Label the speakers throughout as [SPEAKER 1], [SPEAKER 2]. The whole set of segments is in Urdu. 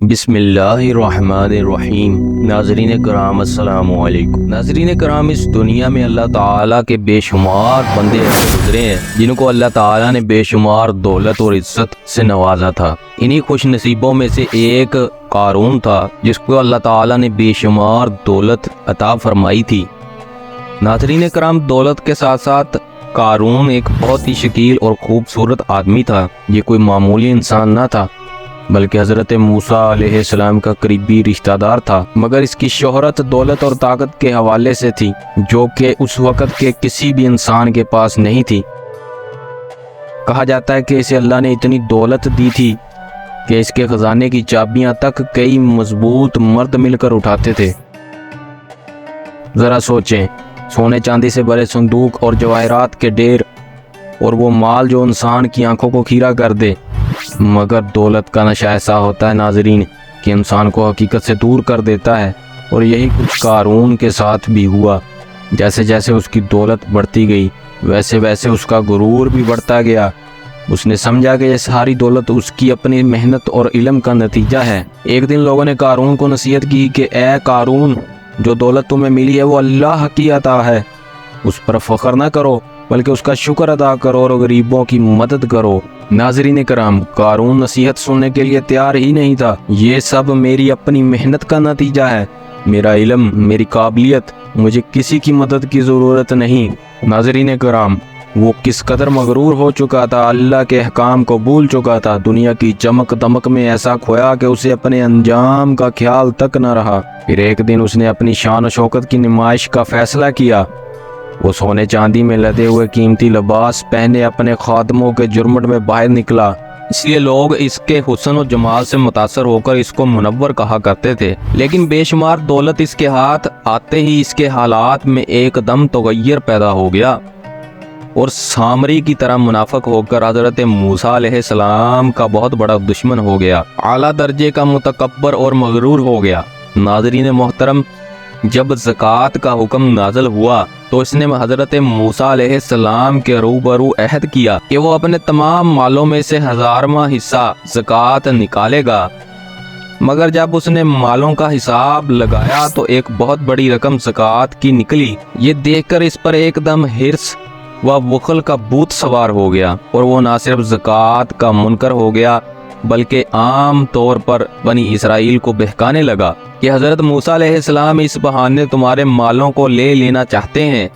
[SPEAKER 1] بسم اللہ الرحمن الرحیم۔ ناظرین کرام السلام علیکم۔ ناظرین کرام، اس دنیا میں اللہ تعالیٰ کے بے شمار بندے ایسے گزرے ہیں جن کو اللہ تعالیٰ نے بے شمار دولت اور عزت سے نوازا تھا۔ انہی خوش نصیبوں میں سے ایک قارون تھا جس کو اللہ تعالیٰ نے بے شمار دولت عطا فرمائی تھی۔ ناظرین کرام، دولت کے ساتھ ساتھ قارون ایک بہت ہی شکیل اور خوبصورت آدمی تھا۔ یہ کوئی معمولی انسان نہ تھا بلکہ حضرت موسیٰ علیہ السلام کا قریبی رشتہ دار تھا، مگر اس کی شہرت دولت اور طاقت کے حوالے سے تھی جو کہ اس وقت کے کسی بھی انسان کے پاس نہیں تھی۔ کہا جاتا ہے کہ اسے اللہ نے اتنی دولت دی تھی کہ اس کے خزانے کی چابیاں تک کئی مضبوط مرد مل کر اٹھاتے تھے۔ ذرا سوچیں، سونے چاندی سے بھرے صندوق اور جواہرات کے ڈھیر، اور وہ مال جو انسان کی آنکھوں کو کھیرا کر دے، مگر دولت کا نشہ ایسا ہوتا ہے ناظرین کہ انسان کو حقیقت سے دور کر دیتا ہے۔ اور یہی کچھ قارون کے ساتھ بھی ہوا۔ جیسے جیسے اس کی دولت بڑھتی گئی ویسے ویسے اس کا غرور بھی بڑھتا گیا۔ اس نے سمجھا کہ یہ ساری دولت اس کی اپنی محنت اور علم کا نتیجہ ہے۔ ایک دن لوگوں نے قارون کو نصیحت کی کہ اے قارون، جو دولت تمہیں ملی ہے وہ اللہ کی عطا ہے، اس پر فخر نہ کرو بلکہ اس کا شکر ادا کرو اور غریبوں کی مدد کرو۔ ناظرین کرام، قارون نصیحت سننے کے لیے تیار ہی نہیں تھا۔ یہ سب میری اپنی محنت کا نتیجہ ہے، میرا علم، میری قابلیت، مجھے کسی کی مدد کی ضرورت نہیں۔ ناظرین کرام، وہ کس قدر مغرور ہو چکا تھا، اللہ کے احکام کو بھول چکا تھا، دنیا کی چمک دمک میں ایسا کھویا کہ اسے اپنے انجام کا خیال تک نہ رہا۔ پھر ایک دن اس نے اپنی شان و شوکت کی نمائش کا فیصلہ کیا۔ وہ سونے چاندی میں لدے ہوئے قیمتی لباس پہنے اپنے خادموں کے جرمٹ میں باہر نکلا۔ اس لیے لوگ اس کے حسن و جمال سے متاثر ہو کر اس کو منور کہا کرتے تھے۔ لیکن بے شمار دولت اس کے ہاتھ آتے ہی اس کے حالات میں ایک دم تغیر پیدا ہو گیا اور سامری کی طرح منافق ہو کر حضرت موسیٰ علیہ السلام کا بہت بڑا دشمن ہو گیا، اعلیٰ درجے کا متکبر اور مغرور ہو گیا۔ ناظرین محترم، جب زکوٰۃ کا حکم نازل ہوا تو اس نے حضرت موسیٰ علیہ السلام کے روبرو عہد کیا کہ وہ اپنے تمام مالوں میں سے 1000واں حصہ زکوٰۃ نکالے گا، مگر جب اس نے مالوں کا حساب لگایا تو ایک بہت بڑی رقم زکوٰۃ کی نکلی۔ یہ دیکھ کر اس پر ایک دم حرص و بخل کا بھوت سوار ہو گیا اور وہ نہ صرف زکوٰۃ کا منکر ہو گیا بلکہ عام طور پر بنی اسرائیل کو بہکانے لگا کہ حضرت موسیٰ علیہ السلام اس بہانے تمہارے مالوں کو لے لینا چاہتے ہیں۔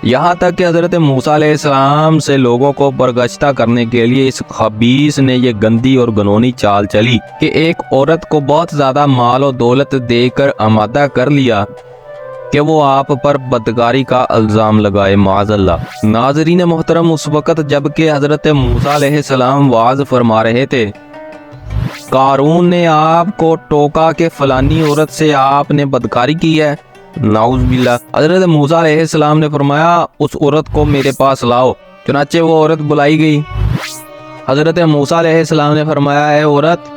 [SPEAKER 1] یہاں تک کہ حضرت موسیٰ علیہ السلام سے لوگوں کو برگشتہ کرنے کے لیے اس خبیث نے یہ گندی اور گنونی چال چلی کہ ایک عورت کو بہت زیادہ مال و دولت دے کر آمادہ کر لیا کہ وہ آپ پر بدکاری کا الزام لگائے، معاذ اللہ۔ ناظرین محترم، اس وقت جب کہ حضرت موسیٰ علیہ السلام وعظ فرما رہے تھے، قارون نے آپ کو ٹوکا کہ فلانی عورت سے آپ نے بدکاری کی ہے، نعوذ باللہ۔ حضرت موسیٰ علیہ السلام نے فرمایا اس عورت کو میرے پاس لاؤ۔ چنانچہ وہ عورت بلائی گئی۔ حضرت موسیٰ علیہ السلام نے فرمایا، اے عورت،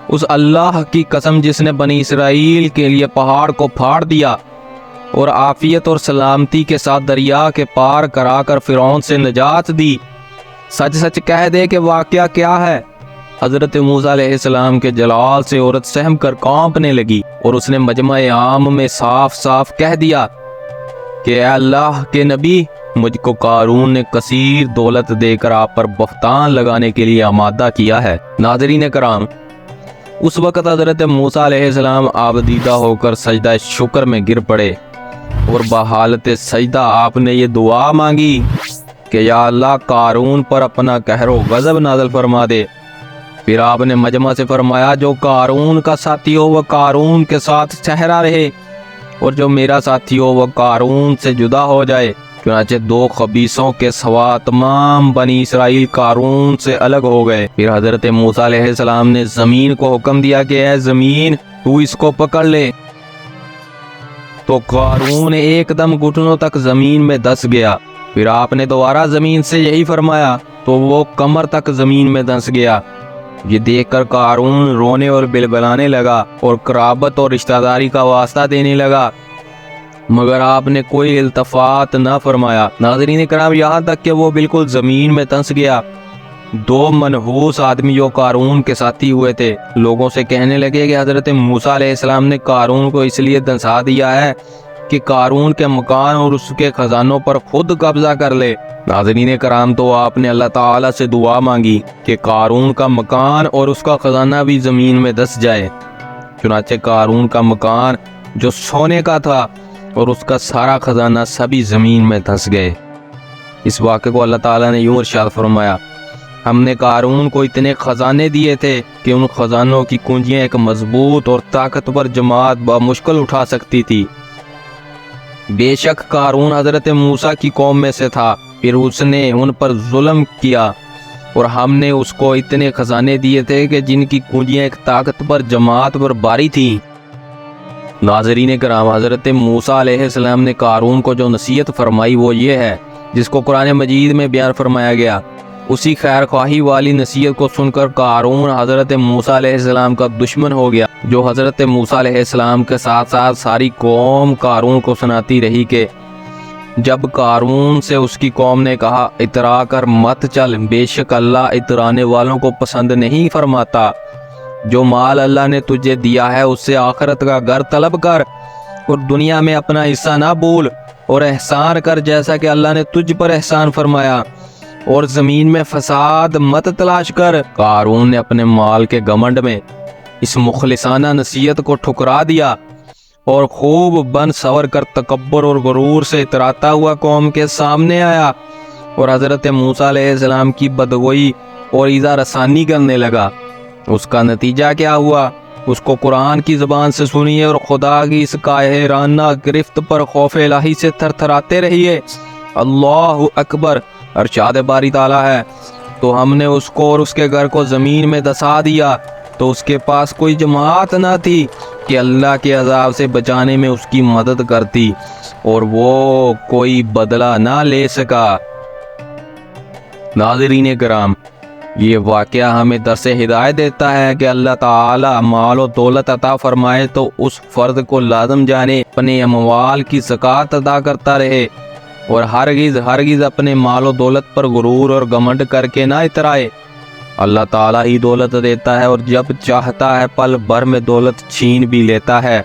[SPEAKER 1] اس اللہ کی قسم جس نے بنی اسرائیل کے لیے پہاڑ کو پھاڑ دیا اور عافیت اور سلامتی کے ساتھ دریا کے پار کرا کر فرعون سے نجات دی، سچ سچ کہہ دے کہ واقعہ کیا ہے۔ حضرت موسیٰ علیہ السلام کے جلال سے عورت سہم کر کانپنے لگی اور اس نے مجمع عام میں صاف صاف کہہ دیا کہ اے اللہ کے نبی، مجھ کو قارون نے کثیر دولت دے کر آپ پر بہتان لگانے کے لیے آمادہ کیا ہے۔ ناظرین کرام، اس وقت حضرت موسیٰ علیہ السلام آبدیدہ ہو کر سجدہ شکر میں گر پڑے اور بحالت سجدہ آپ نے یہ دعا مانگی کہ یا اللہ، قارون پر اپنا قہر و غضب نازل فرما دے۔ پھر آپ نے مجمع سے فرمایا جو قارون کا ساتھی ہو وہ قارون کے ساتھ صحرا رہے اور جو میرا ساتھی ہو وہ قارون سے جدا ہو جائے۔ چنانچہ دو خبیثوں کے سوا تمام بنی اسرائیل قارون سے الگ ہو گئے۔ پھر حضرت موسیٰ علیہ السلام نے زمین کو حکم دیا کہ اے زمین، تو اس کو پکڑ لے۔ تو قارون ایک دم گھٹنوں تک زمین میں دس گیا۔ پھر آپ نے دوبارہ زمین سے یہی فرمایا تو وہ کمر تک زمین میں دس گیا۔ یہ دیکھ کر قارون رونے اور بلبلانے لگا اور قرابت اور رشتہ داری کا واسطہ دینے لگا، مگر آپ نے کوئی التفات نہ فرمایا۔ ناظرین کرام، یہاں تک کہ وہ بالکل زمین میں دھنس گیا دو منحوس آدمی جو قارون کے ساتھی ہوئے تھے لوگوں سے کہنے لگے کہ حضرت موسیٰ علیہ السلام نے قارون کو اس لیے دھنسا دیا ہے کہ قارون کے مکان اور اس کے خزانوں پر خود قبضہ کر لے۔ ناظرین کرام، تو آپ نے اللہ تعالیٰ سے دعا مانگی کہ قارون کا مکان اور اس کا خزانہ بھی زمین میں دھس جائے۔ چنانچہ قارون کا مکان جو سونے کا تھا اور اس کا سارا خزانہ سبھی زمین میں دھس گئے۔ اس واقعے کو اللہ تعالیٰ نے یوں ارشاد فرمایا، ہم نے قارون کو اتنے خزانے دیے تھے کہ ان خزانوں کی کنجیاں ایک مضبوط اور طاقتور جماعت بمشکل اٹھا سکتی تھی۔ بے شک قارون حضرت موسیٰ کی قوم میں سے تھا، پھر اس نے ان پر ظلم کیا اور ہم نے اس کو اتنے خزانے دیے تھے کہ جن کی کنجیاں ایک طاقتور جماعت پر باری تھیں۔ ناظرین کرام، حضرت موسیٰ علیہ السلام نے قارون کو جو نصیحت فرمائی وہ یہ ہے جس کو قرآن مجید میں بیان فرمایا گیا۔ اسی خیر خواہی والی نصیحت کو سن کر قارون حضرت موسیٰ علیہ السلام کا دشمن ہو گیا، جو حضرت موسیٰ علیہ السلام کے ساتھ ساتھ ساری قوم قارون کو سناتی رہی کہ جب قارون سے اس کی قوم نے کہا اترا کر مت چل، بے شک اللہ اترانے والوں کو پسند نہیں فرماتا۔ جو مال اللہ نے تجھے دیا ہے اس سے آخرت کا گھر طلب کر اور دنیا میں اپنا حصہ نہ بھول اور احسان کر جیسا کہ اللہ نے تجھ پر احسان فرمایا، اور زمین میں فساد مت تلاش کر۔ قارون نے اپنے مال کے گھمنڈ میں اس مخلصانہ نصیحت کو ٹھکرا دیا اور خوب بن سور کر تکبر اور غرور سے اتراتا ہوا قوم کے سامنے آیا اور حضرت موسیٰ علیہ السلام کی بدگوئی اور ایذا رسانی کرنے لگا۔ اس کا نتیجہ کیا ہوا اس کو قرآن کی زبان سے سنیے اور خدا کی اس قاہرانہ گرفت پر خوف الہی سے تھر تھراتے رہیے۔ اللہ اکبر۔ ارشاد باری تعالیٰ ہے، تو ہم نے اس کو اور اس کے گھر کو زمین میں دھسا دیا تو اس کے پاس کوئی جماعت نہ تھی کہ اللہ کے عذاب سے بچانے میں اس کی مدد کرتی، اور وہ کوئی بدلہ نہ لے سکا۔ ناظرین کرام، یہ واقعہ ہمیں درس ہدایت دیتا ہے کہ اللہ تعالی مال و دولت عطا فرمائے تو اس فرد کو لازم جانے اپنے اموال کی زکوٰۃ ادا کرتا رہے اور ہرگز اپنے مال و دولت پر غرور اور گھمنڈ کر کے نہ اترائے۔ اللہ تعالیٰ ہی دولت دیتا ہے اور جب چاہتا ہے پل بھر میں دولت چھین بھی لیتا ہے۔